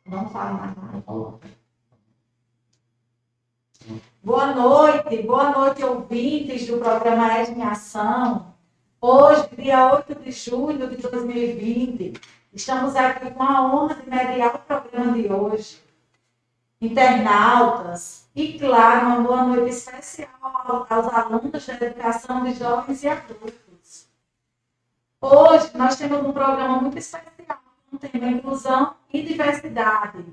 Não fala mais nada. Boa noite, ouvintes do programa EJA em Ação. Hoje, dia 8 de julho de 2020, estamos aqui com a honra de mediar o programa de hoje. Internautas e, claro, uma boa noite especial aos alunos da educação de jovens e adultos. Hoje, nós temos um programa muito especial, com o tema inclusão e diversidade,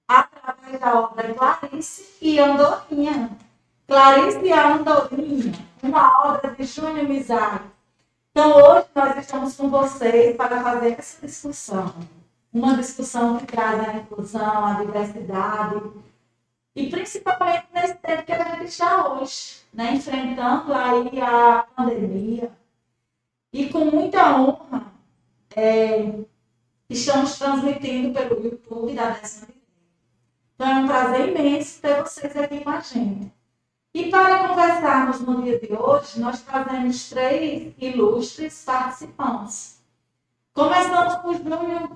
através da obra Clarice e Andorinha. Clarice e a Andorinha, uma obra de Júnior Mizar. Então, hoje nós estamos com vocês para fazer essa discussão. Uma discussão que traz a inclusão, a diversidade, e principalmente nesse tempo que a gente está hoje, né? Enfrentando aí a pandemia. E com muita honra, estamos transmitindo pelo YouTube da 10ª. Então, é um prazer imenso ter vocês aqui com a gente. E para conversarmos no dia de hoje, nós trazemos 3 ilustres participantes. Começamos por Júnior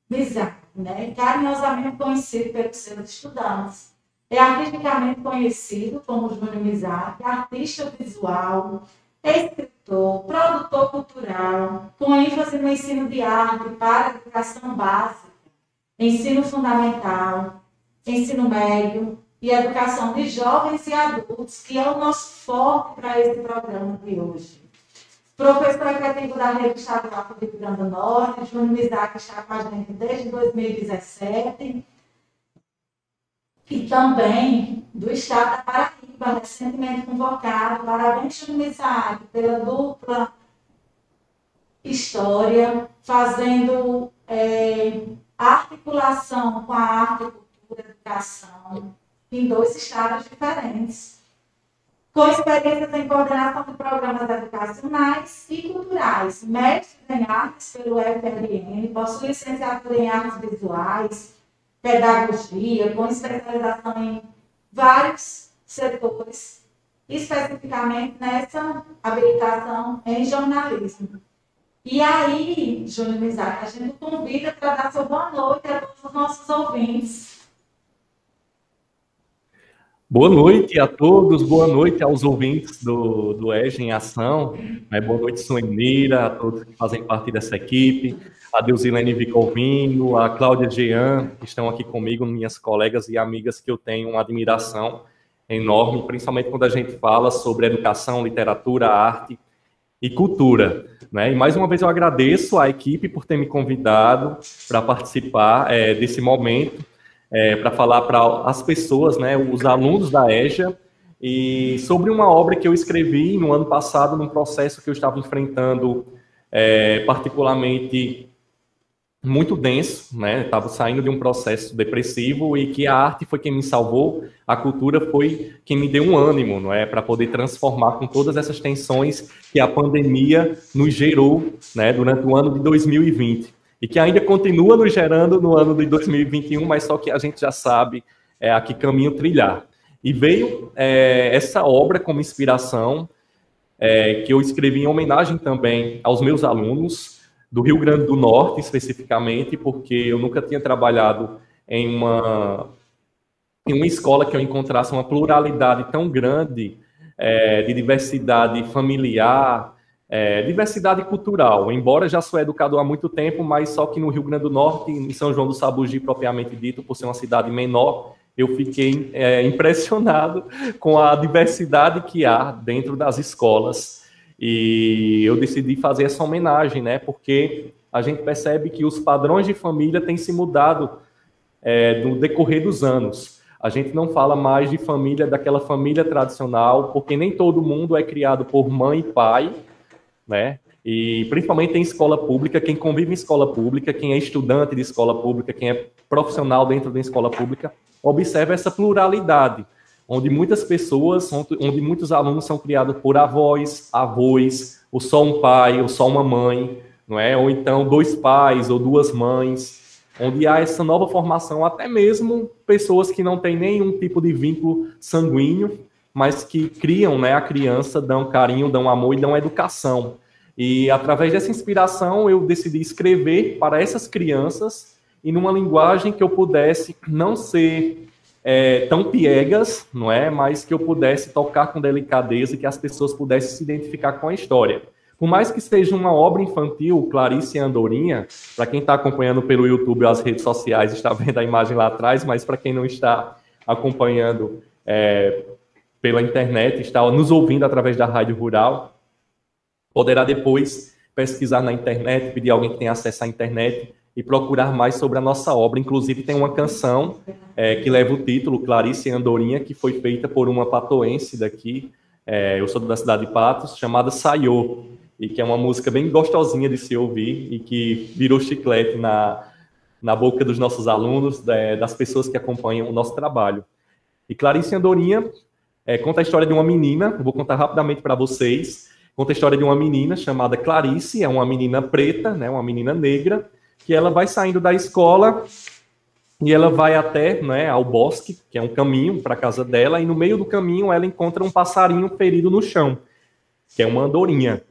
Mizar, né? Carinhosamente conhecido pelos seus estudantes. É artisticamente conhecido como Júnior Mizar, artista visual, escritor, produtor cultural, com ênfase no ensino de arte para a educação básica, ensino fundamental, ensino médio e educação de jovens e adultos, que é o nosso foco para esse programa de hoje. Professor efetivo da Rede Estadual do Rio Grande do Norte, Júnior Mizar, que está com a gente desde 2017, e também do Estado da Paraíba, recentemente convocado. Parabéns, Júnior Mizar, pela dupla história, fazendo articulação com a arte, cultura e educação em 2 estados diferentes, com experiências em coordenação de programas educacionais e culturais, mestre em artes pelo FRN, possui licenciatura em artes visuais, pedagogia, com especialização em vários setores, especificamente nessa habilitação em jornalismo. E aí, Júnior Mizar, a gente convida para dar sua boa noite a todos os nossos ouvintes. Boa noite a todos, boa noite aos ouvintes do EJA em Ação, boa noite, Suenira, a todos que fazem parte dessa equipe, a Deusilene Vicorvino, a Cláudia Jean, que estão aqui comigo, minhas colegas e amigas que eu tenho uma admiração enorme, principalmente quando a gente fala sobre educação, literatura, arte e cultura. Né? E mais uma vez eu agradeço à equipe por ter me convidado para participar desse momento, para falar para as pessoas, né, os alunos da EJA, e sobre uma obra que eu escrevi no ano passado, num processo que eu estava enfrentando particularmente muito denso, né? Estava saindo de um processo depressivo e que a arte foi quem me salvou, a cultura foi quem me deu um ânimo, não é, para poder transformar com todas essas tensões que a pandemia nos gerou, né, durante o ano de 2020 e que ainda continua nos gerando no ano de 2021, mas só que a gente já sabe a que caminho trilhar. E veio essa obra como inspiração, que eu escrevi em homenagem também aos meus alunos do Rio Grande do Norte, especificamente, porque eu nunca tinha trabalhado em uma escola que eu encontrasse uma pluralidade tão grande de diversidade familiar, diversidade cultural. Embora já sou educador há muito tempo, mas só que no Rio Grande do Norte, em São João do Sabugi, propriamente dito, por ser uma cidade menor, eu fiquei impressionado com a diversidade que há dentro das escolas. E eu decidi fazer essa homenagem, né? Porque a gente percebe que os padrões de família têm se mudado no decorrer dos anos. A gente não fala mais de família, daquela família tradicional, porque nem todo mundo é criado por mãe e pai, né? E principalmente em escola pública, quem convive em escola pública, quem é estudante de escola pública, quem é profissional dentro da escola pública, observa essa pluralidade, onde muitas pessoas, onde muitos alunos são criados por avós, ou só um pai, ou só uma mãe, não é? Ou então 2 pais ou 2 mães, onde há essa nova formação, até mesmo pessoas que não têm nenhum tipo de vínculo sanguíneo, mas que criam, né, a criança, dão carinho, dão amor e dão educação. E através dessa inspiração eu decidi escrever para essas crianças e numa linguagem que eu pudesse não ser tão piegas, não é? Mas que eu pudesse tocar com delicadeza e que as pessoas pudessem se identificar com a história. Por mais que seja uma obra infantil, Clarice e Andorinha, para quem está acompanhando pelo YouTube ou as redes sociais, está vendo a imagem lá atrás, mas para quem não está acompanhando pela internet, está nos ouvindo através da Rádio Rural, poderá depois pesquisar na internet, pedir a alguém que tenha acesso à internet e procurar mais sobre a nossa obra. Inclusive, tem uma canção que leva o título Clarice e Andorinha, que foi feita por uma patoense daqui, eu sou da cidade de Patos, chamada Saiô, e que é uma música bem gostosinha de se ouvir e que virou chiclete na boca dos nossos alunos, das pessoas que acompanham o nosso trabalho. E Clarice e Andorinha conta a história de uma menina, eu vou contar rapidamente para vocês, conta a história de uma menina chamada Clarice, é uma menina preta, né, uma menina negra, que ela vai saindo da escola e ela vai até, né, ao bosque, que é um caminho para a casa dela, e no meio do caminho ela encontra um passarinho ferido no chão, que é uma andorinha.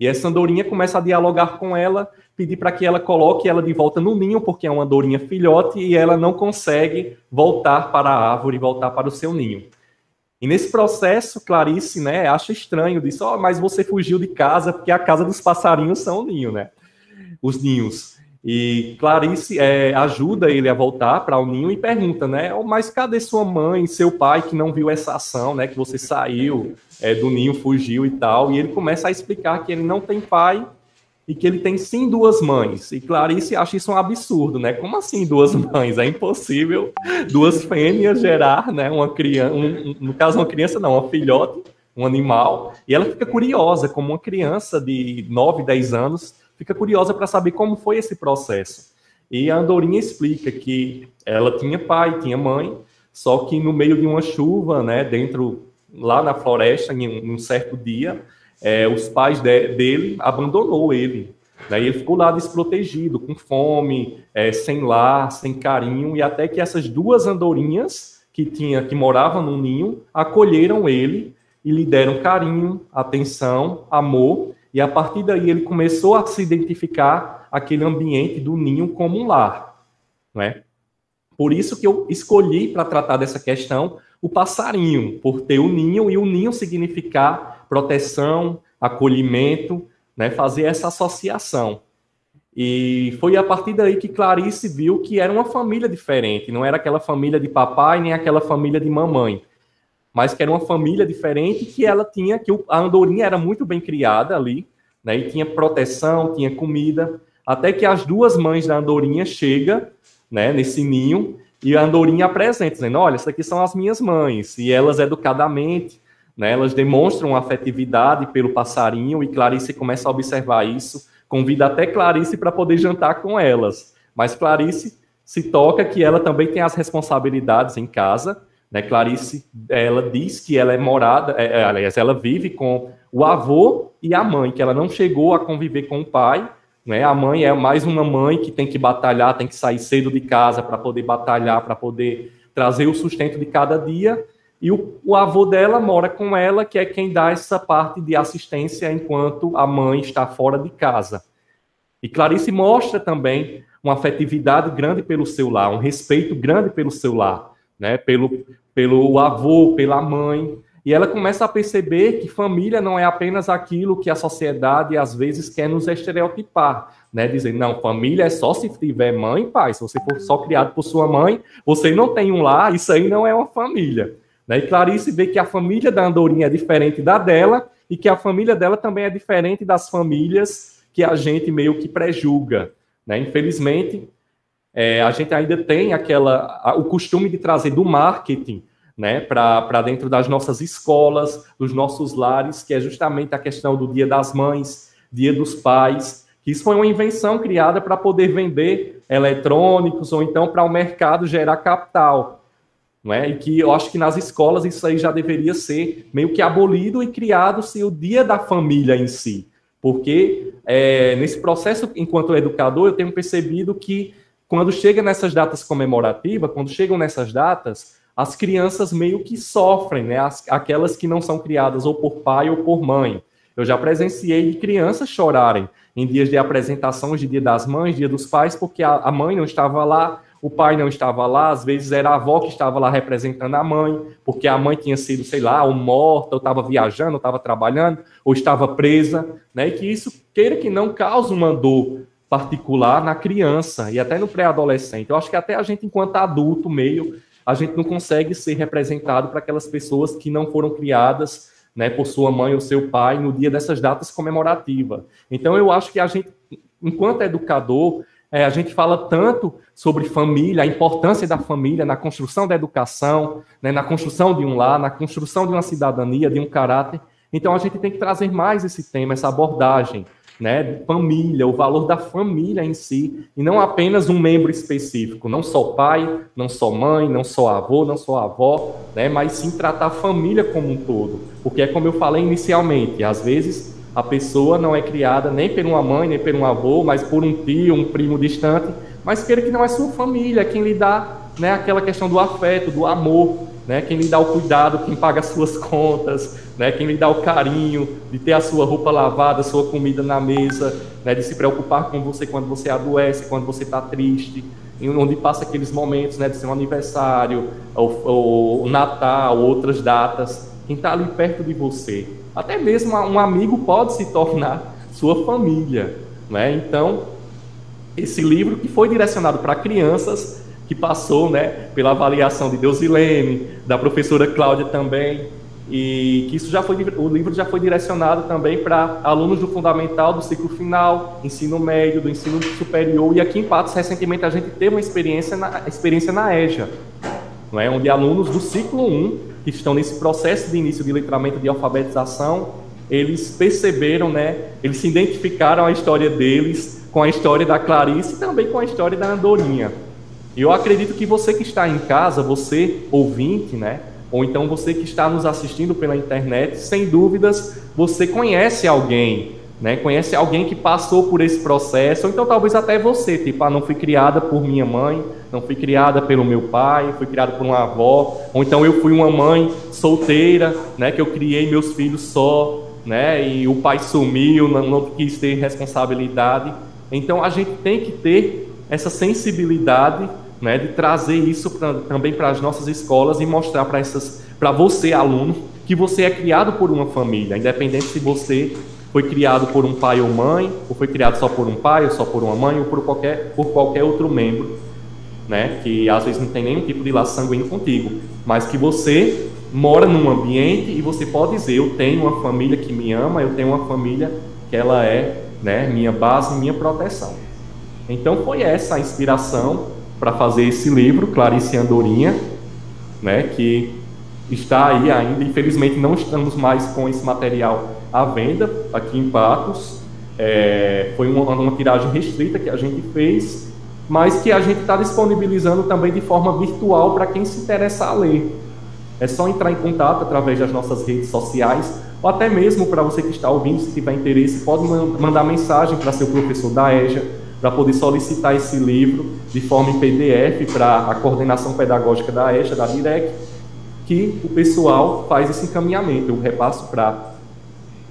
E essa andorinha começa a dialogar com ela, pedir para que ela coloque ela de volta no ninho, porque é uma andorinha filhote, e ela não consegue voltar para a árvore, voltar para o seu ninho. E nesse processo, Clarice, né, acha estranho, diz, mas você fugiu de casa, porque a casa dos passarinhos são o ninho, né? Os ninhos. E Clarice ajuda ele a voltar para o ninho e pergunta, né? Mas cadê sua mãe, seu pai, que não viu essa ação, né? Que você saiu do ninho, fugiu e tal. E ele começa a explicar que ele não tem pai e que ele tem sim duas mães. E Clarice acha isso um absurdo, né? Como assim duas mães? É impossível duas fêmeas gerar, né? Uma criança, no caso uma criança não, uma filhote, um animal. E ela fica curiosa, como uma criança de 9, 10 anos, fica curiosa para saber como foi esse processo. E a andorinha explica que ela tinha pai, tinha mãe, só que no meio de uma chuva, né, lá na floresta, em um certo dia, os pais dele abandonou ele. Daí ele ficou lá desprotegido, com fome, sem lar, sem carinho, e até que essas duas andorinhas que moravam no ninho acolheram ele e lhe deram carinho, atenção, amor. E a partir daí ele começou a se identificar aquele ambiente do ninho como um lar, não é? Por isso que eu escolhi para tratar dessa questão o passarinho, por ter o ninho e o ninho significar proteção, acolhimento, né? Fazer essa associação. E foi a partir daí que Clarice viu que era uma família diferente, não era aquela família de papai nem aquela família de mamãe, mas que era uma família diferente, que ela tinha, que a andorinha era muito bem criada ali, né, e tinha proteção, tinha comida, até que as duas mães da andorinha chegam, né, nesse ninho, e a andorinha apresenta, dizendo, olha, essas aqui são as minhas mães, e elas educadamente, né, elas demonstram afetividade pelo passarinho, e Clarice começa a observar isso, convida até Clarice para poder jantar com elas, mas Clarice se toca que ela também tem as responsabilidades em casa, né? Clarice, ela diz que ela aliás, ela vive com o avô e a mãe, que ela não chegou a conviver com o pai, né? A mãe é mais uma mãe que tem que batalhar, tem que sair cedo de casa para poder batalhar, para poder trazer o sustento de cada dia, e o avô dela mora com ela, que é quem dá essa parte de assistência enquanto a mãe está fora de casa. E Clarice mostra também uma afetividade grande pelo seu lar, um respeito grande pelo seu lar, né? Pelo avô, pela mãe, e ela começa a perceber que família não é apenas aquilo que a sociedade às vezes quer nos estereotipar, né? Dizer, não, família é só se tiver mãe e pai, se você for só criado por sua mãe, você não tem um lar, isso aí não é uma família, né? E Clarice vê que a família da andorinha é diferente da dela, e que a família dela também é diferente das famílias que a gente meio que prejulga, né? Infelizmente, a gente ainda tem o costume de trazer do marketing, né, para dentro das nossas escolas, dos nossos lares, que é justamente a questão do Dia das Mães, Dia dos Pais, que isso foi uma invenção criada para poder vender eletrônicos ou então para o mercado gerar capital, não é? E que eu acho que nas escolas isso aí já deveria ser meio que abolido e criado-se o Dia da Família em si, porque nesse processo, enquanto educador, eu tenho percebido que quando chega nessas datas comemorativas, quando chegam nessas datas, as crianças meio que sofrem, né? Aquelas que não são criadas ou por pai ou por mãe. Eu já presenciei de crianças chorarem em dias de apresentações de Dia das Mães, Dia dos Pais, porque a mãe não estava lá, o pai não estava lá, às vezes era a avó que estava lá representando a mãe, porque a mãe tinha sido, sei lá, ou morta, ou estava viajando, ou estava trabalhando, ou estava presa, né? E que isso, queira que não, cause uma dor particular na criança e até no pré-adolescente. Eu acho que até a gente, enquanto adulto, meio, a gente não consegue ser representado para aquelas pessoas que não foram criadas, né, por sua mãe ou seu pai no dia dessas datas comemorativas. Então, eu acho que a gente, enquanto educador, a gente fala tanto sobre família, a importância da família na construção da educação, né, na construção de um lar, na construção de uma cidadania, de um caráter. Então, a gente tem que trazer mais esse tema, essa abordagem, né, família, o valor da família em si, e não apenas um membro específico, não só pai, não só mãe, não só avô, não só avó, né, mas sim tratar a família como um todo, porque é como eu falei inicialmente, às vezes a pessoa não é criada nem por uma mãe, nem por um avô, mas por um tio, um primo distante, mas queira que não é sua família, é quem lhe dá, né, aquela questão do afeto, do amor, né, quem lhe dá o cuidado, quem paga as suas contas, né, quem lhe dá o carinho de ter a sua roupa lavada, a sua comida na mesa, né, de se preocupar com você quando você adoece, quando você está triste, onde passa aqueles momentos, né, de seu aniversário, ou Natal, outras datas, quem está ali perto de você. Até mesmo um amigo pode se tornar sua família, né? Então, esse livro que foi direcionado para crianças, que passou, né, pela avaliação de Deusilene, da professora Cláudia também, e que o livro já foi direcionado também para alunos do fundamental, do ciclo final, ensino médio, do ensino superior, e aqui em Patos, recentemente, a gente teve uma experiência na EJA, não é? Onde alunos do ciclo 1, que estão nesse processo de início de letramento de alfabetização, eles perceberam, né, eles se identificaram a história deles com a história da Clarice e também com a história da Andorinha. E eu acredito que você que está em casa, você ouvinte, né, ou então você que está nos assistindo pela internet, sem dúvidas, você conhece alguém, né, conhece alguém que passou por esse processo, ou então talvez até você, tipo, não fui criada por minha mãe, não fui criada pelo meu pai, fui criada por uma avó, ou então eu fui uma mãe solteira, né, que eu criei meus filhos só, né, e o pai sumiu, não quis ter responsabilidade. Então a gente tem que ter essa sensibilidade, né, de trazer isso também para as nossas escolas e mostrar para você, aluno, que você é criado por uma família, independente se você foi criado por um pai ou mãe, ou foi criado só por um pai, ou só por uma mãe, ou por qualquer outro membro, né, que às vezes não tem nenhum tipo de laço sanguíneo contigo, mas que você mora num ambiente e você pode dizer, eu tenho uma família que me ama, eu tenho uma família que ela é, né, minha base, minha proteção. Então foi essa a inspiração para fazer esse livro, Clarice e Andorinha, né, que está aí ainda. Infelizmente não estamos mais com esse material à venda aqui em Patos. Foi uma tiragem restrita que a gente fez, mas que a gente está disponibilizando também de forma virtual para quem se interessar a ler. É só entrar em contato através das nossas redes sociais, ou até mesmo para você que está ouvindo, se tiver interesse, pode mandar mensagem para seu professor da EJA, para poder solicitar esse livro de forma em PDF para a coordenação pedagógica da EJA, da DIREC, que o pessoal faz esse encaminhamento. Eu repasso para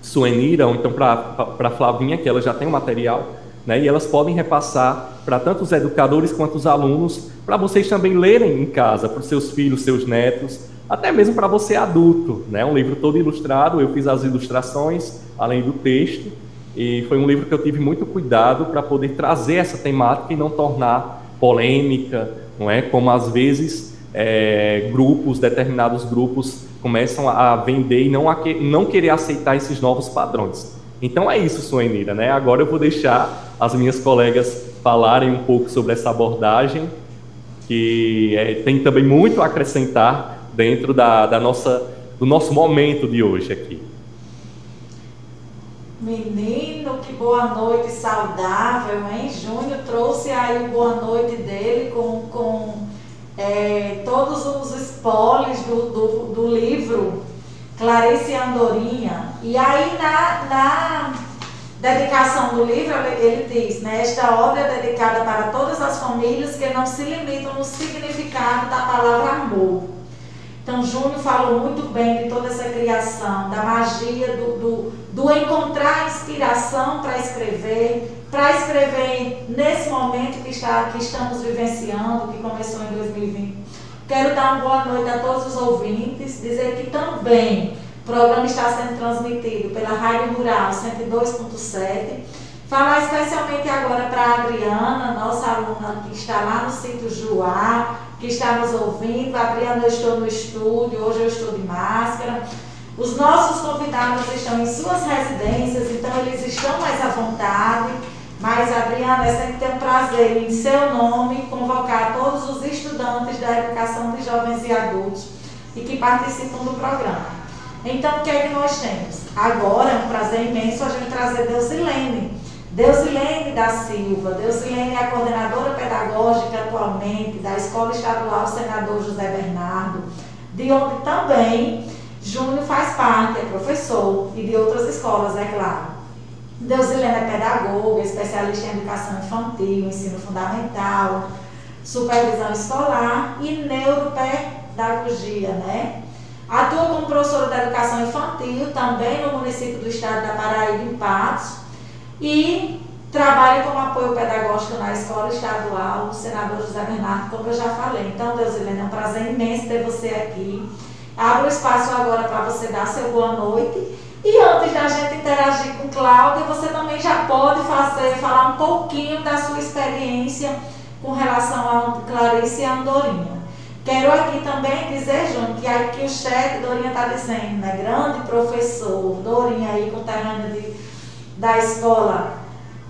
Suenira, ou então para Flavinha, que ela já tem o material, né, e elas podem repassar para tanto os educadores quanto os alunos, para vocês também lerem em casa, para os seus filhos, seus netos, até mesmo para você adulto, né? Um livro todo ilustrado, eu fiz as ilustrações, além do texto, e foi um livro que eu tive muito cuidado para poder trazer essa temática e não tornar polêmica, não é? Como às vezes determinados grupos começam a vender e não querer aceitar esses novos padrões. Então é isso, Suenira, né? Agora eu vou deixar as minhas colegas falarem um pouco sobre essa abordagem, que tem também muito a acrescentar dentro do nosso momento de hoje aqui. Menino, que boa noite saudável, hein? Júnior trouxe aí o boa noite dele com todos os spoilers do livro Clarice e Andorinha. E aí na dedicação do livro ele diz, né, esta obra é dedicada para todas as famílias que não se limitam no significado da palavra amor. Então Júnior falou muito bem de toda essa criação, da magia do encontro inspiração para escrever nesse momento que estamos vivenciando, que começou em 2020. Quero dar uma boa noite a todos os ouvintes, dizer que também o programa está sendo transmitido pela Rádio Rural 102.7. Falar especialmente agora para a Adriana, nossa aluna que está lá no sítio Juá, que está nos ouvindo. Adriana, eu estou no estúdio, hoje eu estou de máscara. Os nossos convidados estão em suas residências, então eles estão mais à vontade. Mas, Adriana, é sempre um prazer, em seu nome, convocar todos os estudantes da educação de jovens e adultos e que participam do programa. Então, o que é que nós temos? Agora, é um prazer imenso a gente trazer Deusilene. Deusilene da Silva. Deusilene é a coordenadora pedagógica atualmente da Escola Estadual Senador José Bernardo, de onde também Júnior faz parte, é professor, e de outras escolas, é claro. Deusilene é pedagoga, especialista em educação infantil, ensino fundamental, supervisão escolar e neuropedagogia, né? Atua como professora de educação infantil, também no município do estado da Paraíba, em Patos, e trabalha como apoio pedagógico na Escola Estadual Senador José Bernardo, como eu já falei. Então, Deusilene, é um prazer imenso ter você aqui. Abro o espaço agora para você dar seu boa noite. E antes da gente interagir com Cláudia, você também já pode falar um pouquinho da sua experiência com relação a Clarice e a Andorinha. Quero aqui também dizer, Júnior, que aqui o chat, Dorinha está dizendo, né? Grande professor, Dorinha aí, conterrânea da escola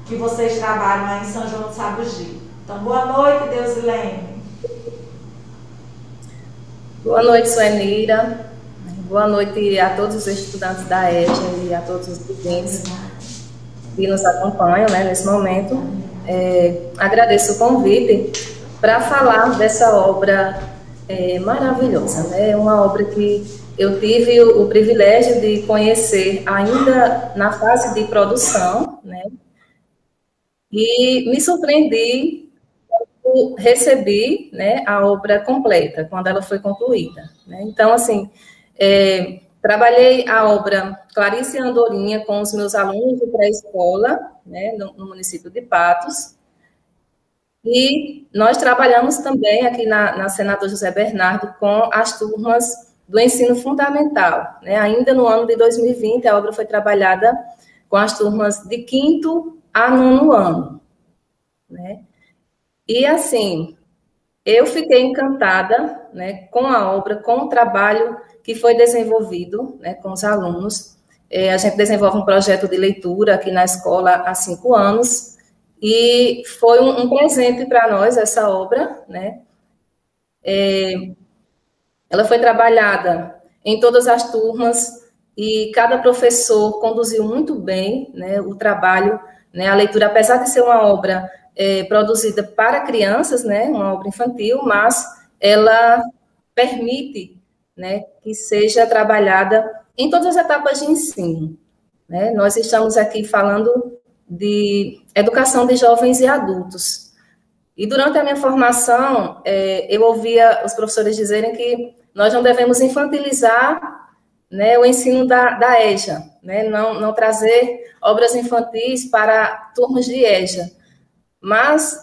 que vocês trabalham aí em São João de Sabugi. Então, boa noite, Deusilene. Boa noite, Suenira. Boa noite a todos os estudantes da EJA e a todos os ouvintes que nos acompanham, né, nesse momento. Agradeço o convite para falar dessa obra maravilhosa, né? Uma obra que eu tive o privilégio de conhecer ainda na fase de produção, né? E me surpreendi quando recebi, né, a obra completa, quando ela foi concluída, né? Então, assim, trabalhei a obra Clarice e Andorinha com os meus alunos de pré-escola, né, no município de Patos. E nós trabalhamos também aqui na Senador José Bernardo com as turmas do ensino fundamental, né? Ainda no ano de 2020, a obra foi trabalhada com as turmas de 5º a 9º ano, né? E, assim, eu fiquei encantada, né, com a obra, com o trabalho que foi desenvolvido, né, com os alunos. A gente desenvolve um projeto de leitura aqui na escola há 5 anos, e foi um presente para nós essa obra, né? Ela foi trabalhada em todas as turmas e cada professor conduziu muito bem, né, o trabalho, né, a leitura, apesar de ser uma obra produzida para crianças, né, uma obra infantil, mas ela permite, né, que seja trabalhada em todas as etapas de ensino, né? Nós estamos aqui falando de educação de jovens e adultos. E durante a minha formação, eu ouvia os professores dizerem que nós não devemos infantilizar, né, o ensino da EJA, né, não trazer obras infantis para turmas de EJA. Mas,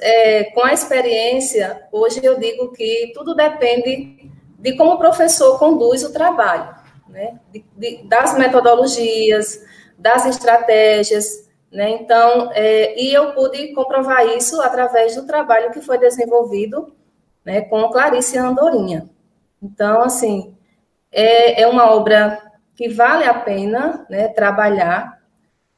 com a experiência, hoje eu digo que tudo depende de como o professor conduz o trabalho, né, das metodologias, das estratégias, né? Então, e eu pude comprovar isso através do trabalho que foi desenvolvido, né, com Clarice e Andorinha. Então, assim, é uma obra que vale a pena, né, trabalhar,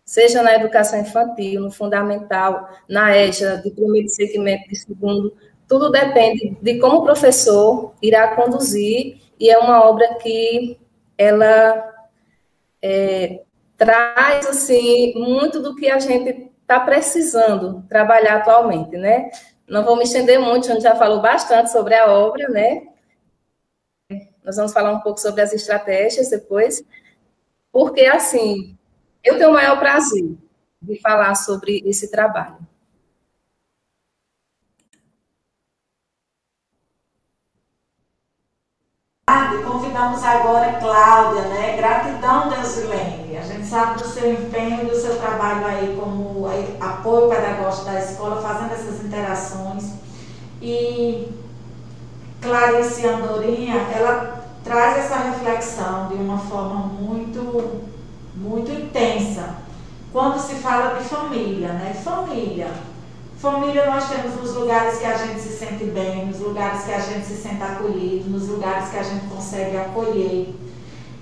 seja na educação infantil, no fundamental, na EJA, de primeiro segmento, de segundo, tudo depende de como o professor irá conduzir, e é uma obra que ela traz, assim, muito do que a gente está precisando trabalhar atualmente, né? Não vou me estender muito, a gente já falou bastante sobre a obra, né? Nós vamos falar um pouco sobre as estratégias depois, porque, assim, eu tenho o maior prazer de falar sobre esse trabalho. Convidamos agora Cláudia, né? Gratidão, Deusilene. A gente sabe do seu empenho e do seu trabalho aí como apoio pedagógico da escola, fazendo essas interações. E Clarice Andorinha, ela traz essa reflexão de uma forma muito intensa. Quando se fala de família, né? Família nós temos nos lugares que a gente se sente bem, nos lugares que a gente se sente acolhido, nos lugares que a gente consegue acolher.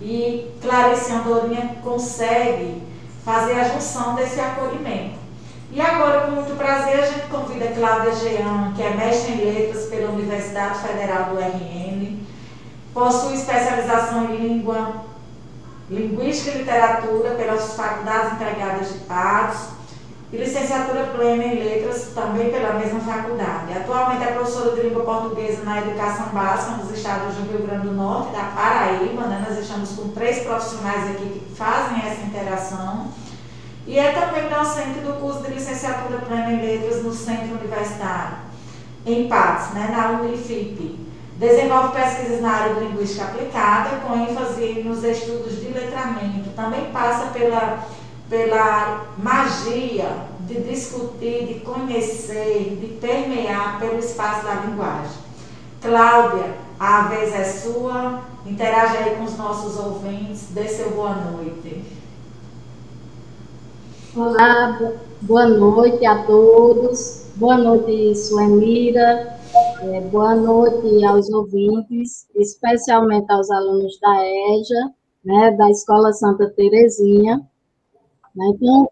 E Clarice Andorinha consegue fazer a junção desse acolhimento. E agora, com muito prazer, a gente convida Cláudia Jean, que é mestre em letras pela Universidade Federal do RN, possui especialização em linguística e literatura pelas Faculdades Integradas de Patos, e licenciatura plena em letras também pela mesma faculdade. Atualmente é professora de língua portuguesa na educação básica nos estados do Rio Grande do Norte e da Paraíba, né? Nós estamos com 3 profissionais aqui que fazem essa interação. E é também docente do curso de licenciatura plena em letras no Centro Universitário, em Patos, né? Na Unifip. Desenvolve pesquisas na área de linguística aplicada, com ênfase nos estudos de letramento. Também passa pela magia de discutir, de conhecer, de permear pelo espaço da linguagem. Cláudia, a vez é sua, interage aí com os nossos ouvintes, dê seu boa noite. Olá, boa noite a todos, boa noite Suemira, boa noite aos ouvintes, especialmente aos alunos da EJA, né, da Escola Santa Terezinha. Então,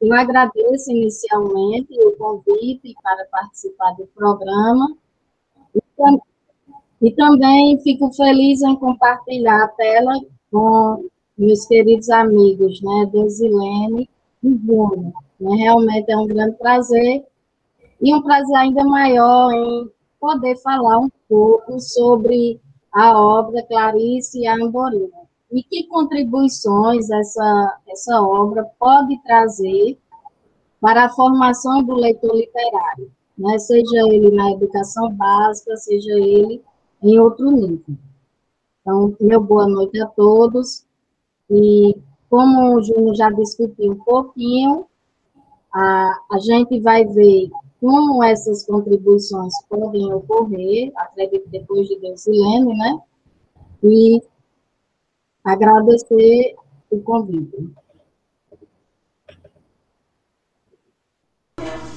eu agradeço inicialmente o convite para participar do programa e também fico feliz em compartilhar a tela com meus queridos amigos, né, Deusilene e Bruno. Realmente é um grande prazer e um prazer ainda maior em poder falar um pouco sobre a obra Clarice Andorinha. E que contribuições essa obra pode trazer para a formação do leitor literário, né? Seja ele na educação básica, seja ele em outro nível. Então, meu boa noite a todos. E como o Júnior já discutiu um pouquinho, a gente vai ver como essas contribuições podem ocorrer, acredito depois de Deusilene, né? E agradecer o convite.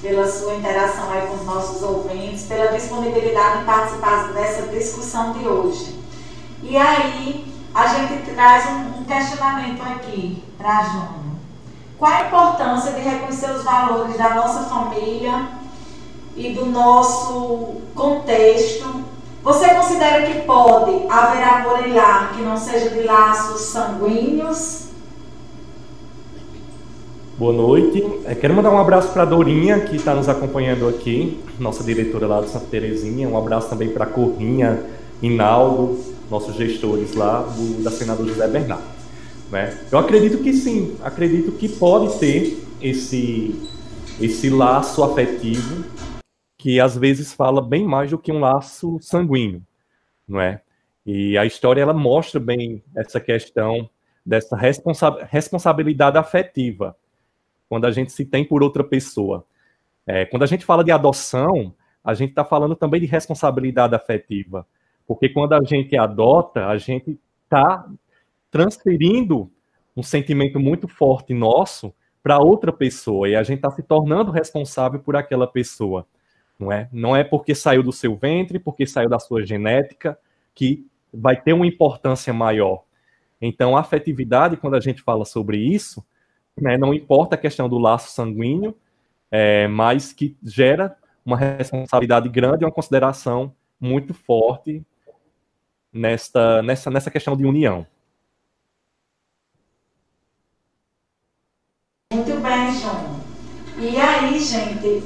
Pela sua interação aí com os nossos ouvintes, pela disponibilidade em participar dessa discussão de hoje. E aí, a gente traz um questionamento aqui para a Júnior. Qual a importância de reconhecer os valores da nossa família e do nosso contexto? Você considera que pode haver amor em lar que não seja de laços sanguíneos? Boa noite. Quero mandar um abraço para a Dorinha, que está nos acompanhando aqui, nossa diretora lá do Santa Terezinha. Um abraço também para a Corrinha, Inaldo, nossos gestores lá, da Senador José Bernardo. Né? Eu acredito que sim, acredito que pode ter esse laço afetivo que às vezes fala bem mais do que um laço sanguíneo, não é? E a história ela mostra bem essa questão dessa responsabilidade afetiva, quando a gente se tem por outra pessoa. Quando a gente fala de adoção, a gente está falando também de responsabilidade afetiva, porque quando a gente adota, a gente está transferindo um sentimento muito forte nosso para outra pessoa, e a gente está se tornando responsável por aquela pessoa. Não é porque saiu do seu ventre, porque saiu da sua genética, que vai ter uma importância maior. Então, a afetividade, quando a gente fala sobre isso, né, não importa a questão do laço sanguíneo, mas que gera uma responsabilidade grande e uma consideração muito forte nessa questão de união. Muito bem, João. E aí, gente,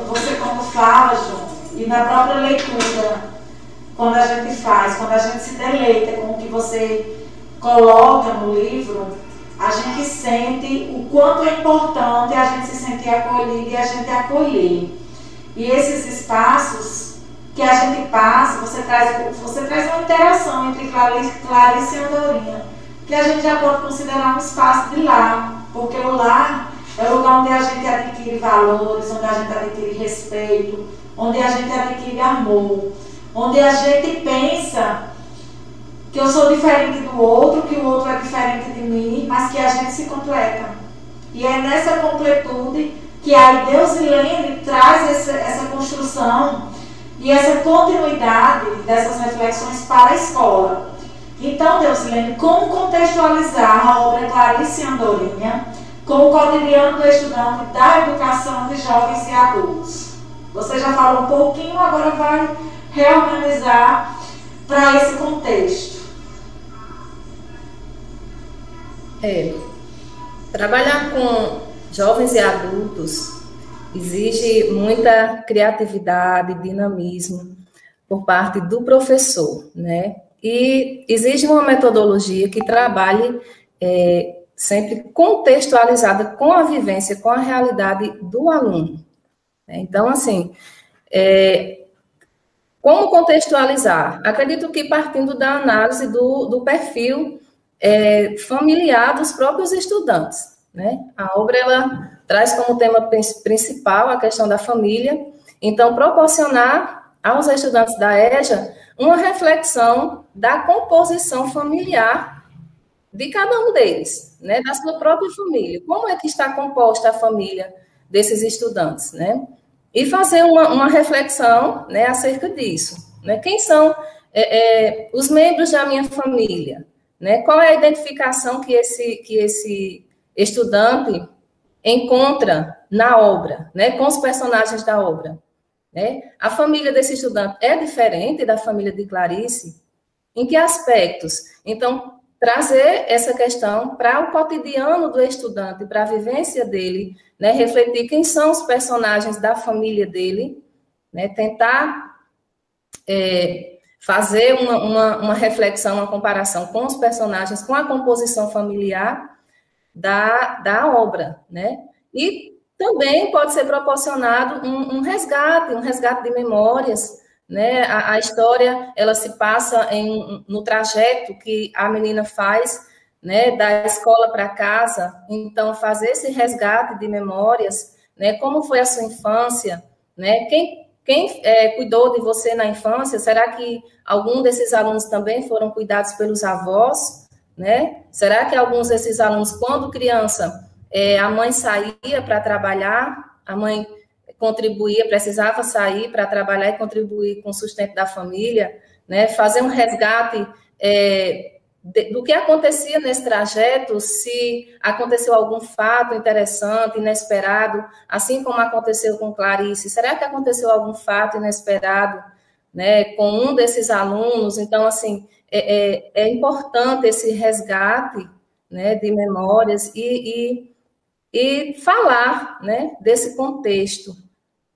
você como fala, João, e na própria leitura, quando a gente faz, quando a gente se deleita com o que você coloca no livro, a gente sente o quanto é importante a gente se sentir acolhido e a gente acolher. E esses espaços que a gente passa, você traz uma interação entre Clarice e Andorinha, que a gente já pode considerar um espaço de lar, porque o lar é o lugar onde a gente adquire valores, onde a gente adquire respeito, onde a gente adquire amor, onde a gente pensa que eu sou diferente do outro, que o outro é diferente de mim, mas que a gente se completa. E é nessa completude que a Deusilene traz essa construção e essa continuidade dessas reflexões para a escola. Então, Deusilene, como contextualizar a obra Clarice e Andorinha com o cotidiano do estudante da educação de jovens e adultos? Você já falou um pouquinho, agora vai reorganizar para esse contexto. Trabalhar com jovens e adultos exige muita criatividade, dinamismo por parte do professor, né? E exige uma metodologia que trabalhe sempre contextualizada com a vivência, com a realidade do aluno. Então, assim, como contextualizar? Acredito que partindo da análise do perfil familiar dos próprios estudantes, né? A obra, ela traz como tema principal a questão da família, então proporcionar aos estudantes da EJA uma reflexão da composição familiar de cada um deles, né? Da sua própria família. Como é que está composta a família desses estudantes, né? E fazer uma reflexão, né, acerca disso, né? Quem são os membros da minha família? Né? Qual é a identificação que esse estudante encontra na obra, né? Com os personagens da obra? Né? A família desse estudante é diferente da família de Clarice? Em que aspectos? Então, trazer essa questão para o cotidiano do estudante, para a vivência dele, né? Refletir quem são os personagens da família dele, né? Tentar fazer uma reflexão, uma comparação com os personagens, com a composição familiar da obra, né? E também pode ser proporcionado um resgate de memórias, né? A história, ela se passa no trajeto que a menina faz, né? Da escola para casa, então fazer esse resgate de memórias, né? Como foi a sua infância, né? Quem cuidou de você na infância? Será que algum desses alunos também foram cuidados pelos avós, né? Será que alguns desses alunos, quando criança, a mãe saía para trabalhar, a mãe contribuía, precisava sair para trabalhar e contribuir com o sustento da família, né? Fazer um resgate do que acontecia nesse trajeto, se aconteceu algum fato interessante, inesperado, assim como aconteceu com Clarice. Será que aconteceu algum fato inesperado, né, com um desses alunos? Então, assim, é importante esse resgate, né, de memórias e falar, né, desse contexto,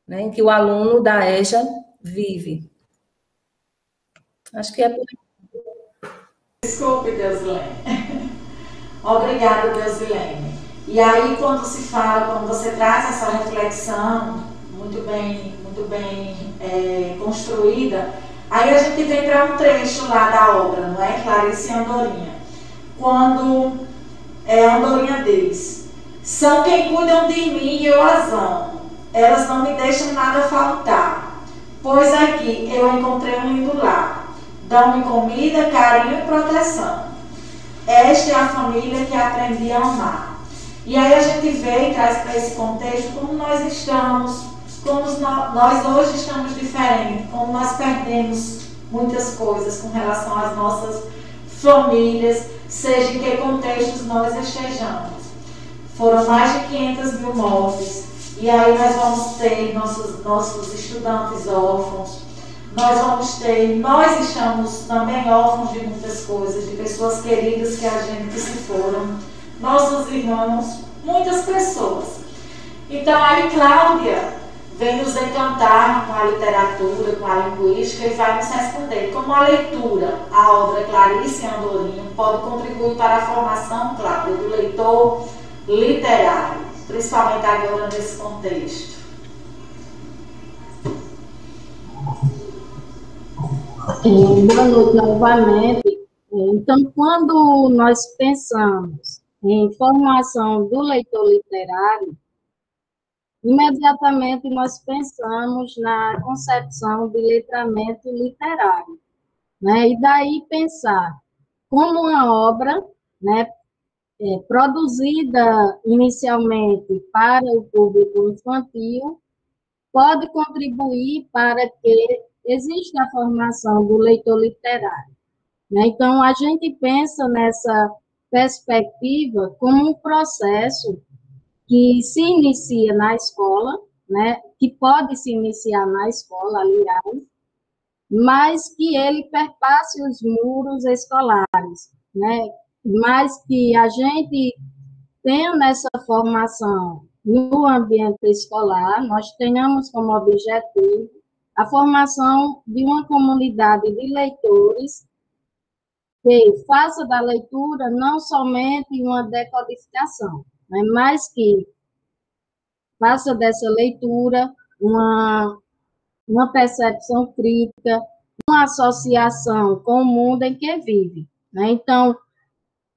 né, em que o aluno da EJA vive. Acho que é por aí. Desculpe, Deusilene. Obrigada, Deusilene. E aí, quando você traz essa reflexão muito bem construída, aí a gente vem para um trecho lá da obra, não é? Clarice e Andorinha. Quando Andorinha diz: são quem cuidam de mim e eu as amo. Elas não me deixam nada faltar, pois aqui eu encontrei um lindo lar. Dão-me comida, carinho e proteção. Esta é a família que aprendi a amar. E aí a gente vê e traz para esse contexto como nós estamos, como nós hoje estamos diferentes, como nós perdemos muitas coisas com relação às nossas famílias, seja em que contextos nós estejamos. Foram mais de 500 mil mortes. E aí nós vamos ter nossos estudantes órfãos. Nós estamos também órfãos de muitas coisas, de pessoas queridas que se foram, nossos irmãos, muitas pessoas. Então aí Cláudia vem nos encantar com a literatura, com a linguística e vai nos responder como a leitura, a obra Clarice e Andorinha pode contribuir para a formação, Cláudia, do leitor literário, principalmente agora nesse contexto. Boa noite novamente. Então, quando nós pensamos em formação do leitor literário, imediatamente nós pensamos na concepção de letramento literário, né? E daí pensar como uma obra, né, produzida inicialmente para o público infantil, pode contribuir para que exista a formação do leitor literário, né? Então, a gente pensa nessa perspectiva como um processo que se inicia na escola, né? Que pode se iniciar na escola, aliás, mas que ele perpasse os muros escolares, né? Mas que a gente tenha nessa formação no ambiente escolar, nós tenhamos como objetivo a formação de uma comunidade de leitores que faça da leitura não somente uma decodificação, né, mas que faça dessa leitura uma percepção crítica, uma associação com o mundo em que vive, né? Então,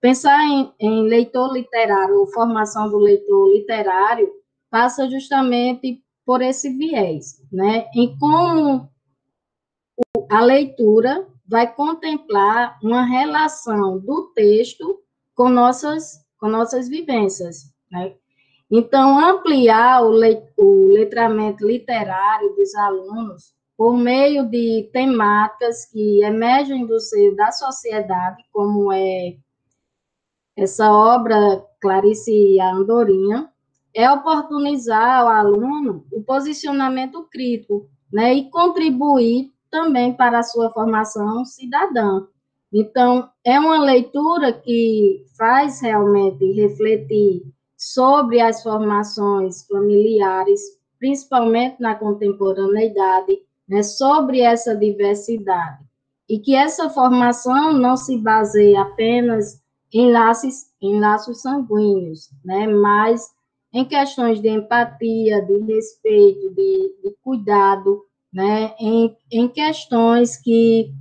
pensar em leitor literário, ou formação do leitor literário, passa justamente por esse viés, né? Em como a leitura vai contemplar uma relação do texto com nossas vivências, né? Então, ampliar o letramento literário dos alunos por meio de temáticas que emergem do seio da sociedade, como é essa obra Clarice Andorinha, é oportunizar ao aluno o posicionamento crítico, né, e contribuir também para a sua formação cidadã. Então, é uma leitura que faz realmente refletir sobre as formações familiares, principalmente na contemporaneidade, né, sobre essa diversidade. E que essa formação não se baseia apenas em laços sanguíneos, né? Mas em questões de empatia, de respeito, de cuidado, né? Em questões que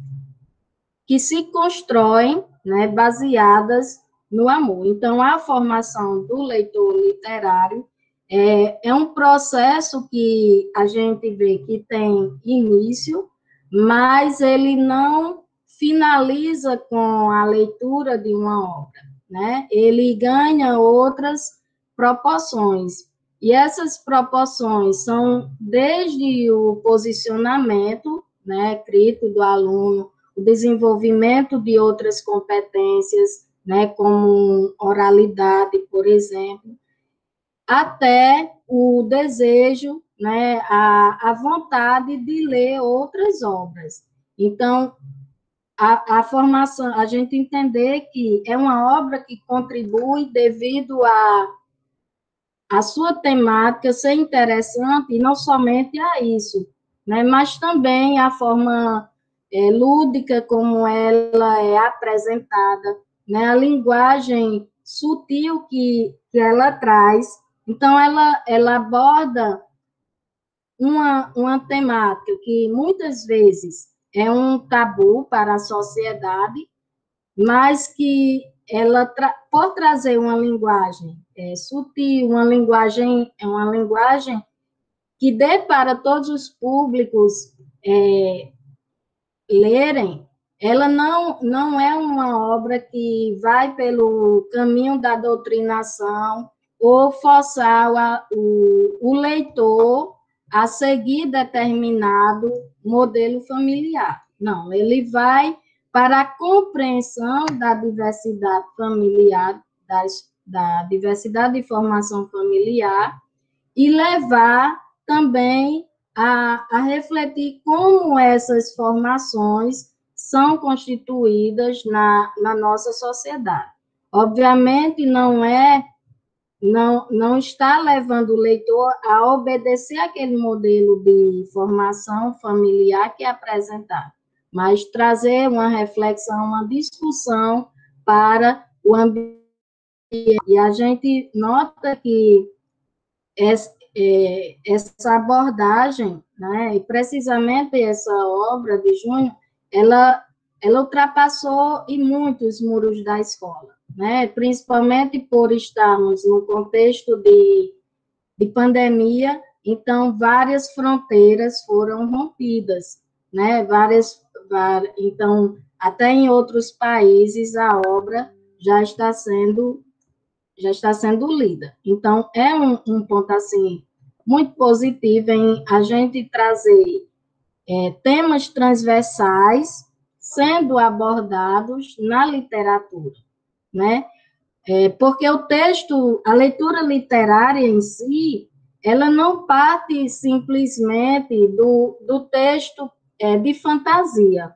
se constroem, né? Baseadas no amor. Então, a formação do leitor literário é um processo que a gente vê que tem início, mas ele não finaliza com a leitura de uma obra, né? Ele ganha outras proporções. E essas proporções são desde o posicionamento, né, crítico do aluno, o desenvolvimento de outras competências, né, como oralidade, por exemplo, até o desejo, né, a vontade de ler outras obras. Então, a formação, a gente entender que é uma obra que contribui devido a sua temática ser interessante, e não somente a isso, né, mas também a forma lúdica como ela é apresentada, né, a linguagem sutil que ela traz. Então, ela aborda uma temática que muitas vezes é um tabu para a sociedade, mas que ela, por trazer uma linguagem sutil, uma linguagem que dê para todos os públicos lerem, ela não é uma obra que vai pelo caminho da doutrinação ou forçar o leitor a seguir determinado modelo familiar. Não, ele vai para a compreensão da diversidade familiar, da diversidade de formação familiar, e levar também a refletir como essas formações são constituídas na nossa sociedade. Obviamente, não está levando o leitor a obedecer aquele modelo de formação familiar que é apresentado, mas trazer uma reflexão, uma discussão para o ambiente. E a gente nota que essa abordagem, né, e precisamente essa obra de Júnior, ela ultrapassou e muito os muros da escola, né? Principalmente por estarmos no contexto de pandemia, então várias fronteiras foram rompidas, né? Então, até em outros países a obra já está sendo lida. Então, é um ponto, assim, muito positivo em a gente trazer temas transversais sendo abordados na literatura, né? Porque o texto, a leitura literária em si, ela não parte simplesmente do texto de fantasia,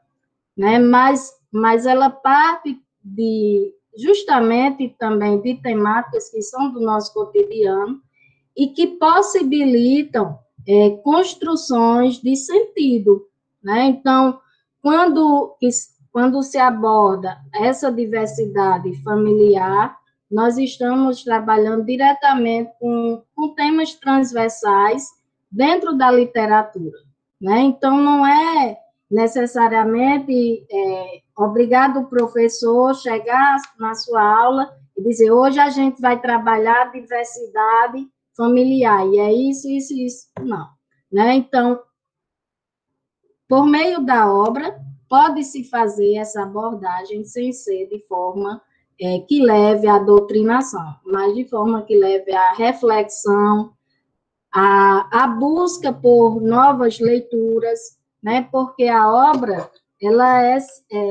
né? Mas ela parte justamente também de temáticas que são do nosso cotidiano e que possibilitam construções de sentido, né? Então, quando se aborda essa diversidade familiar, nós estamos trabalhando diretamente com temas transversais dentro da literatura, né? Então, não é necessariamente obrigado o professor chegar na sua aula e dizer, hoje a gente vai trabalhar diversidade familiar, e é isso, isso, isso. Não, né? Então, por meio da obra, pode-se fazer essa abordagem sem ser de forma que leve à doutrinação, mas de forma que leve à reflexão, à busca por novas leituras, né? Porque a obra, ela é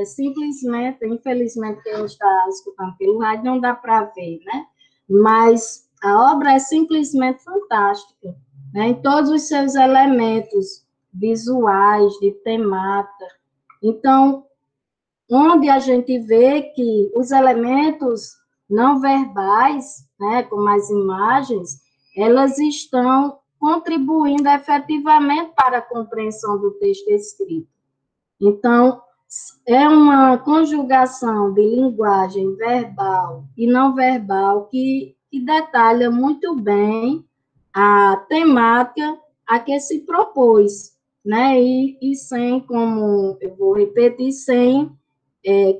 simplesmente, infelizmente, quem está escutando pelo rádio não dá para ver, né? Mas a obra é simplesmente fantástica, né? Em todos os seus elementos visuais, de temática. Então, onde a gente vê que os elementos não verbais, né, como as imagens, elas estão contribuindo efetivamente para a compreensão do texto escrito. Então, é uma conjugação de linguagem verbal e não verbal que detalha muito bem a temática a que se propôs, né? E sem, como eu vou repetir, sem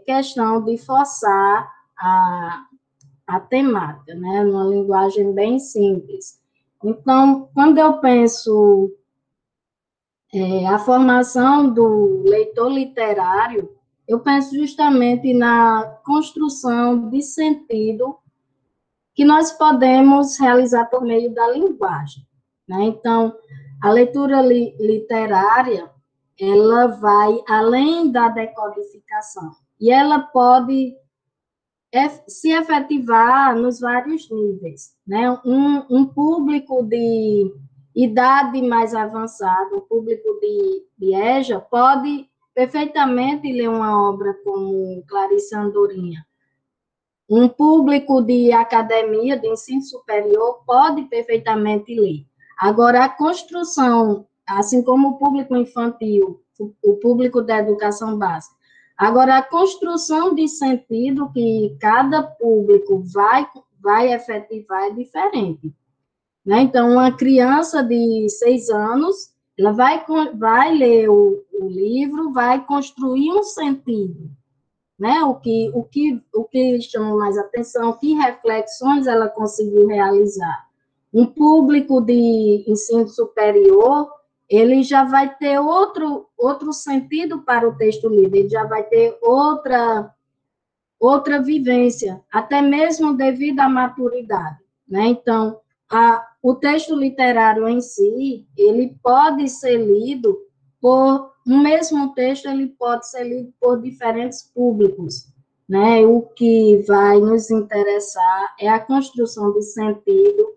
questão de forçar a temática, né? Numa linguagem bem simples. Então, quando eu penso a formação do leitor literário, eu penso justamente na construção de sentido que nós podemos realizar por meio da linguagem, né? Então, a leitura literária, ela vai além da decodificação, e ela pode se efetivar nos vários níveis, né? Um público de idade mais avançada, um público de EJA, pode perfeitamente ler uma obra como Clarice Andorinha. Um público de academia, de ensino superior, pode perfeitamente ler. Agora, a construção, assim como o público infantil, o público da educação básica, agora, a construção de sentido que cada público vai efetivar é diferente, né? Então, uma criança de 6 anos, ela vai ler o livro, vai construir um sentido, né? O que chamou mais atenção, que reflexões ela conseguiu realizar. Um público de ensino superior, ele já vai ter outro sentido para o texto livre, ele já vai ter outra vivência, até mesmo devido à maturidade, né? Então, o texto literário em si, ele pode ser lido por um mesmo texto, ele pode ser lido por diferentes públicos, né? O que vai nos interessar é a construção de sentido,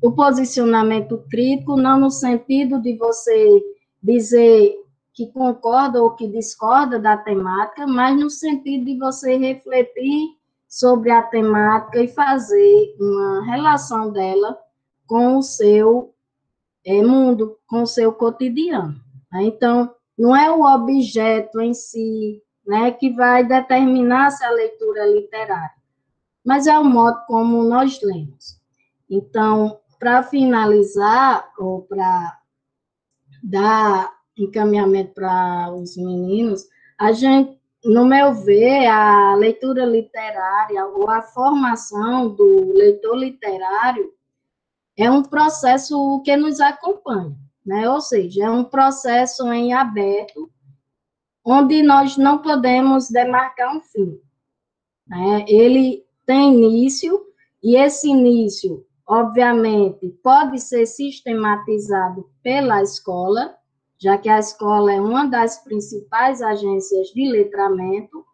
o posicionamento crítico, não no sentido de você dizer que concorda ou que discorda da temática, mas no sentido de você refletir sobre a temática e fazer uma relação dela com o seu mundo, com o seu cotidiano, né? Então, não é o objeto em si, né, que vai determinar se a leitura é literária, mas é o modo como nós lemos. Então, para finalizar, ou para dar encaminhamento para os meninos, a gente, no meu ver, a leitura literária ou a formação do leitor literário é um processo que nos acompanha, né? Ou seja, é um processo em aberto, onde nós não podemos demarcar um fim, né? Ele tem início, e esse início, obviamente, pode ser sistematizado pela escola, já que a escola é uma das principais agências de letramento,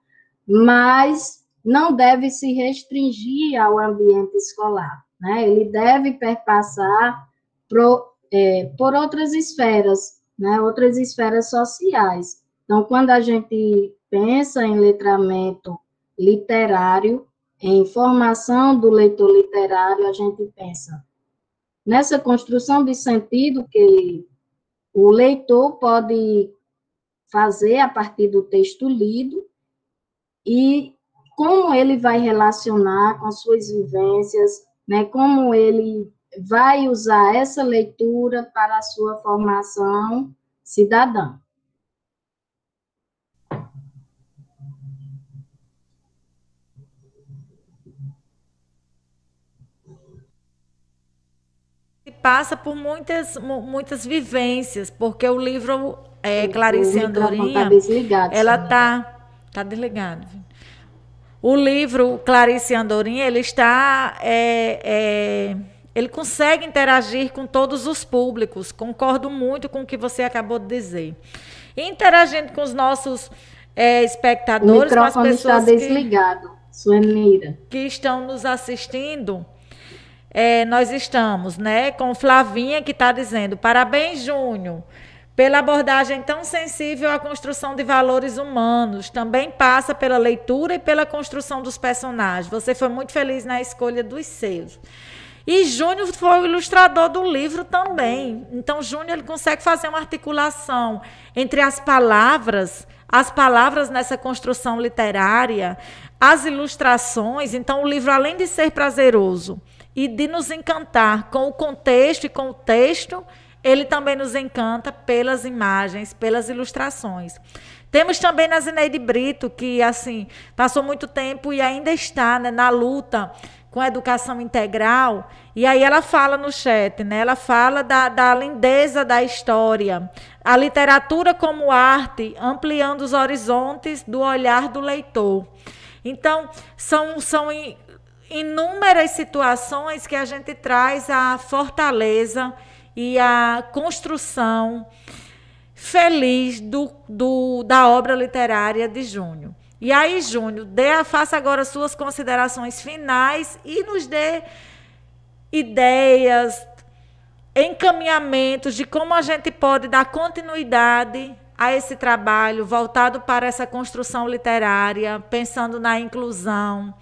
mas não deve se restringir ao ambiente escolar, né? Ele deve perpassar por outras esferas, né? Outras esferas sociais. Então, quando a gente pensa em letramento literário, em formação do leitor literário, a gente pensa nessa construção de sentido que o leitor pode fazer a partir do texto lido e como ele vai relacionar com as suas vivências, né? Como ele vai usar essa leitura para a sua formação cidadã. Passa por muitas vivências, porque o livro Clarice Andorinha, ela tá desligado. O livro Clarice Andorinha, ele está ele consegue interagir com todos os públicos. Concordo muito com o que você acabou de dizer. Interagindo com os nossos espectadores, com as pessoas está desligado, Suenira, que estão nos assistindo. Nós estamos, né, com Flavinha, que está dizendo: parabéns, Júnior, pela abordagem tão sensível à construção de valores humanos. Também passa pela leitura e pela construção dos personagens. Você foi muito feliz na escolha dos seus. E Júnior foi o ilustrador do livro também. Então, Júnior, ele consegue fazer uma articulação entre as palavras nessa construção literária, as ilustrações. Então, o livro, além de ser prazeroso e de nos encantar com o contexto e com o texto, ele também nos encanta pelas imagens, pelas ilustrações. Temos também a Zineide Brito, que assim passou muito tempo e ainda está, né, na luta com a educação integral. E aí ela fala no chat, né, ela fala da lindeza da história, a literatura como arte, ampliando os horizontes do olhar do leitor. Então, são inúmeras situações que a gente traz a fortaleza e a construção feliz da obra literária de Júnior. E aí, Júnior, faça agora suas considerações finais e nos dê ideias, encaminhamentos de como a gente pode dar continuidade a esse trabalho voltado para essa construção literária, pensando na inclusão,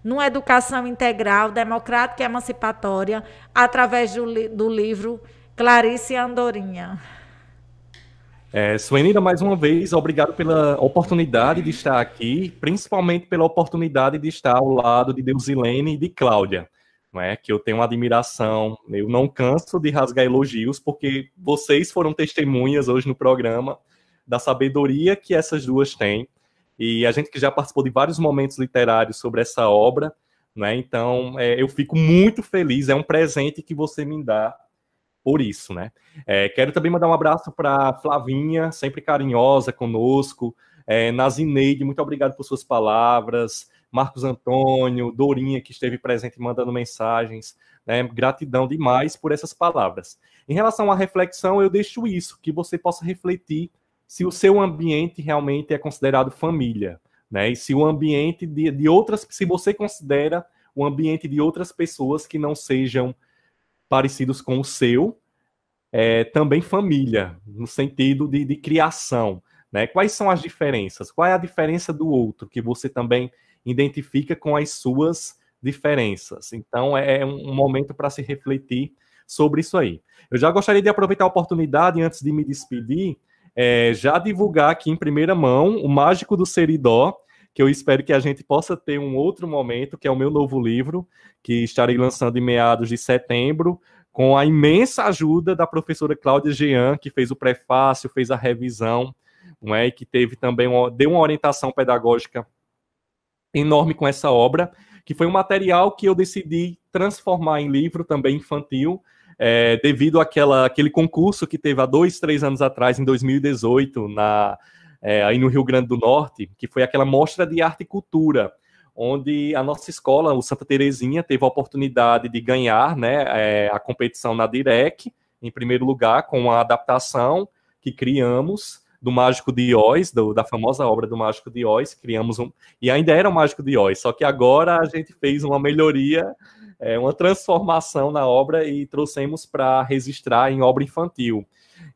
numa educação integral, democrática e emancipatória, através do livro Clarice Andorinha. Suenira, mais uma vez, obrigado pela oportunidade de estar aqui, principalmente pela oportunidade de estar ao lado de Deusilene e de Cláudia, não é? Que eu tenho uma admiração, eu não canso de rasgar elogios, porque vocês foram testemunhas hoje no programa da sabedoria que essas duas têm, e a gente que já participou de vários momentos literários sobre essa obra, né? Então, eu fico muito feliz, é um presente que você me dá por isso, né? Quero também mandar um abraço para Flavinha, sempre carinhosa conosco, Nazineide, muito obrigado por suas palavras, Marcos Antônio, Dorinha, que esteve presente mandando mensagens, né? Gratidão demais por essas palavras. Em relação à reflexão, eu deixo isso, que você possa refletir se o seu ambiente realmente é considerado família, né? E se o ambiente de outras, se você considera o ambiente de outras pessoas que não sejam parecidos com o seu, também família, no sentido de criação, né? Quais são as diferenças? Qual é a diferença do outro que você também identifica com as suas diferenças? Então, é um momento para se refletir sobre isso aí. Eu já gostaria de aproveitar a oportunidade, antes de me despedir, já divulgar aqui em primeira mão o Mágico do Seridó, que eu espero que a gente possa ter um outro momento, que é o meu novo livro, que estarei lançando em meados de setembro, com a imensa ajuda da professora Cláudia Jean, que fez o prefácio, fez a revisão, não é? E que teve também deu uma orientação pedagógica enorme com essa obra, que foi um material que eu decidi transformar em livro também infantil, devido àquele concurso que teve há 2, 3 anos atrás, em 2018, aí no Rio Grande do Norte, que foi aquela mostra de arte e cultura, onde a nossa escola, o Santa Terezinha, teve a oportunidade de ganhar, né, a competição na DIREC, em primeiro lugar, com a adaptação que criamos do Mágico de Oz, da famosa obra do Mágico de Oz, criamos e ainda era o Mágico de Oz, só que agora a gente fez uma melhoria, uma transformação na obra e trouxemos para registrar em obra infantil,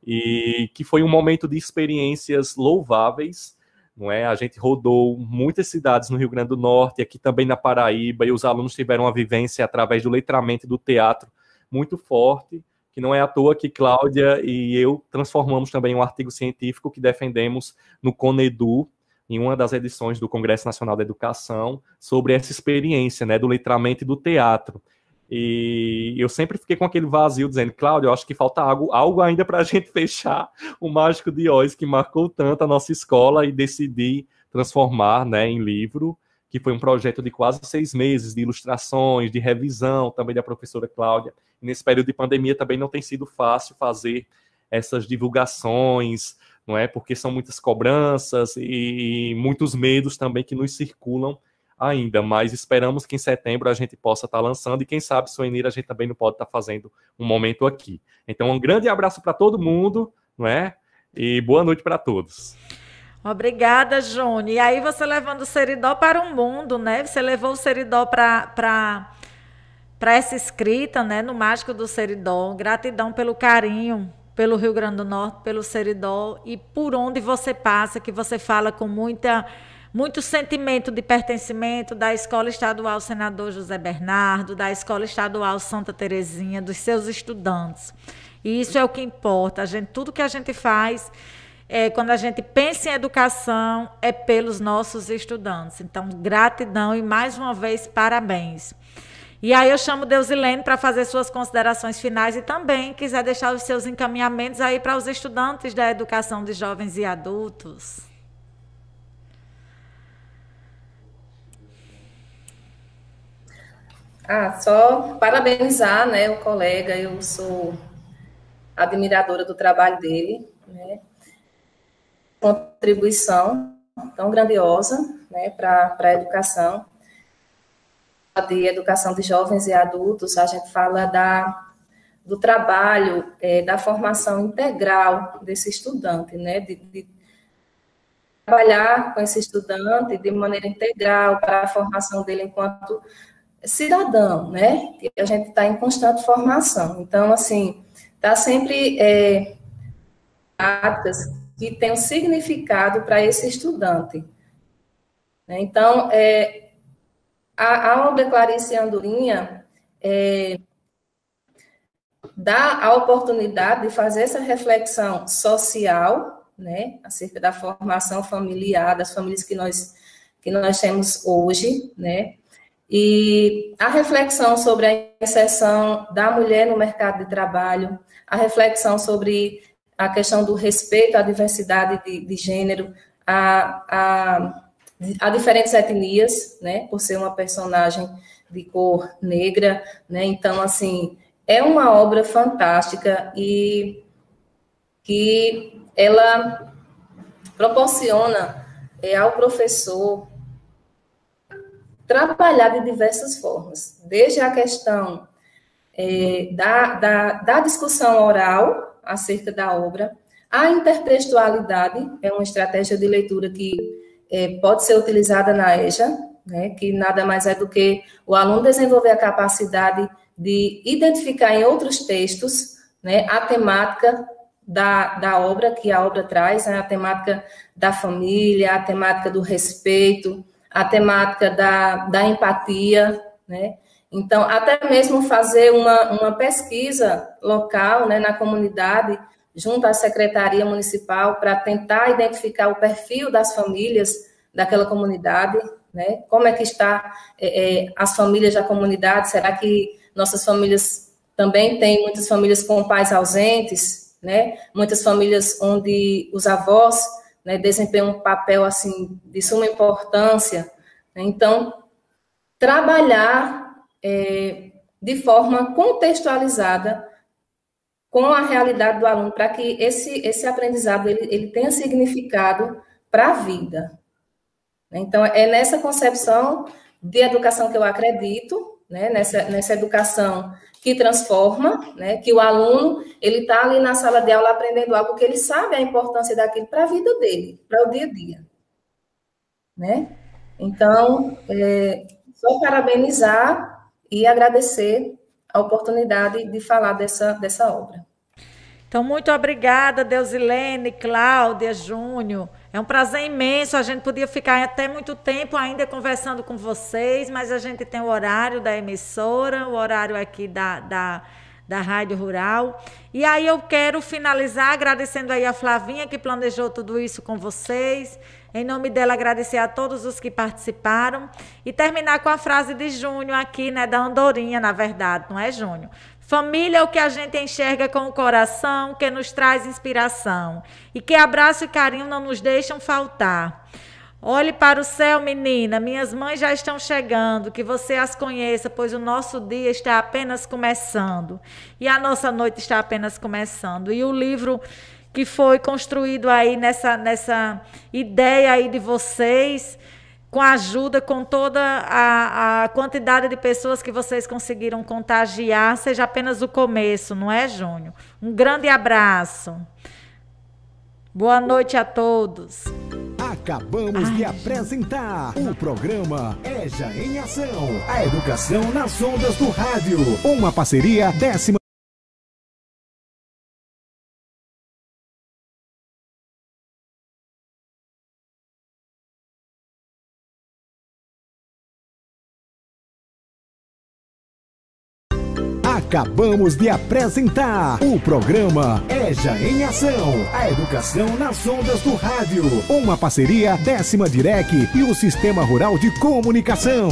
e que foi um momento de experiências louváveis, não é? A gente rodou muitas cidades no Rio Grande do Norte, aqui também na Paraíba, e os alunos tiveram uma vivência através do letramento e do teatro muito forte, que não é à toa que Cláudia e eu transformamos também um artigo científico que defendemos no CONEDU, em uma das edições do Congresso Nacional da Educação, sobre essa experiência, né, do letramento e do teatro. E eu sempre fiquei com aquele vazio, dizendo, Cláudia, eu acho que falta algo ainda para a gente fechar o Mágico de Oz, que marcou tanto a nossa escola, e decidi transformar, né, em livro, que foi um projeto de quase 6 meses, de ilustrações, de revisão, também da professora Cláudia. E nesse período de pandemia também não tem sido fácil fazer essas divulgações, não é? Porque são muitas cobranças e muitos medos também que nos circulam ainda, mas esperamos que em setembro a gente possa estar lançando, e quem sabe, Suenir, a gente também não pode estar fazendo um momento aqui. Então, um grande abraço para todo mundo, não é? E boa noite para todos. Obrigada, Júnior. E aí você levando o Seridó para o mundo, né? Você levou o Seridó para essa escrita, né? No Mágico do Seridó. Gratidão pelo carinho, pelo Rio Grande do Norte, pelo Seridó, e por onde você passa, que você fala com muito sentimento de pertencimento da Escola Estadual Senador José Bernardo, da Escola Estadual Santa Terezinha, dos seus estudantes. E isso é o que importa. Tudo que a gente faz, quando a gente pensa em educação, é pelos nossos estudantes. Então, gratidão e, mais uma vez, parabéns. E aí eu chamo Deusilene para fazer suas considerações finais, e também quiser deixar os seus encaminhamentos aí para os estudantes da educação de jovens e adultos. Só parabenizar, né, o colega. Eu sou admiradora do trabalho dele, né, contribuição tão grandiosa, né, para a educação. De educação de jovens e adultos, a gente fala do trabalho, da formação integral desse estudante, né, de trabalhar com esse estudante de maneira integral para a formação dele enquanto cidadão, né? Que a gente está em constante formação. Então, assim, está sempre práticas que têm um significado para esse estudante. Então, a obra Clarice Andorinha dá a oportunidade de fazer essa reflexão social, né, acerca da formação familiar, das famílias que nós temos hoje, né? E a reflexão sobre a inserção da mulher no mercado de trabalho, a reflexão sobre a questão do respeito à diversidade de gênero, a diferentes etnias, né, por ser uma personagem de cor negra, né? Então, assim, é uma obra fantástica e que ela proporciona ao professor trabalhar de diversas formas, desde a questão da discussão oral acerca da obra, a intertextualidade é uma estratégia de leitura que pode ser utilizada na EJA, né, que nada mais é do que o aluno desenvolver a capacidade de identificar em outros textos, né, a temática da obra que a obra traz, né, a temática da família, a temática do respeito, a temática da empatia, né? Então, até mesmo fazer uma pesquisa local, né, na comunidade, junto à Secretaria Municipal, para tentar identificar o perfil das famílias daquela comunidade, né? Como é que está as famílias da comunidade? Será que nossas famílias Também tem muitas famílias com pais ausentes, né? Muitas famílias onde os avós, né, desempenham um papel assim de suma importância. Então, trabalhar de forma contextualizada com a realidade do aluno, para que esse aprendizado ele tenha significado para a vida. Então, é nessa concepção de educação que eu acredito, né, nessa educação que transforma, né, que o aluno ele está ali na sala de aula aprendendo algo que ele sabe a importância daquilo para a vida dele, para o dia a dia. Né? Então, só parabenizar e agradecer a oportunidade de falar dessa obra. Então, muito obrigada, Deusilene, Cláudia, Júnior. É um prazer imenso. A gente podia ficar até muito tempo ainda conversando com vocês, mas a gente tem o horário da emissora, o horário aqui da Rádio Rural. E aí eu quero finalizar agradecendo aí a Flavinha, que planejou tudo isso com vocês. Em nome dela, agradecer a todos os que participaram. E terminar com a frase de Júnior aqui, né, da Andorinha, na verdade, não é, Júnior? Família é o que a gente enxerga com o coração, que nos traz inspiração. E que abraço e carinho não nos deixam faltar. Olhe para o céu, menina, minhas mães já estão chegando, que você as conheça, pois o nosso dia está apenas começando. E a nossa noite está apenas começando. E o livro que foi construído aí nessa ideia aí de vocês, com a ajuda, com toda a quantidade de pessoas que vocês conseguiram contagiar, seja apenas o começo, não é, Júnior? Um grande abraço. Boa noite a todos. Acabamos de apresentar o programa EJA em Ação, a educação nas ondas do rádio. Uma parceria 10ª. Acabamos de apresentar o programa EJA em Ação, a educação nas ondas do rádio. Uma parceria 10ª Direc e o Sistema Rural de Comunicação.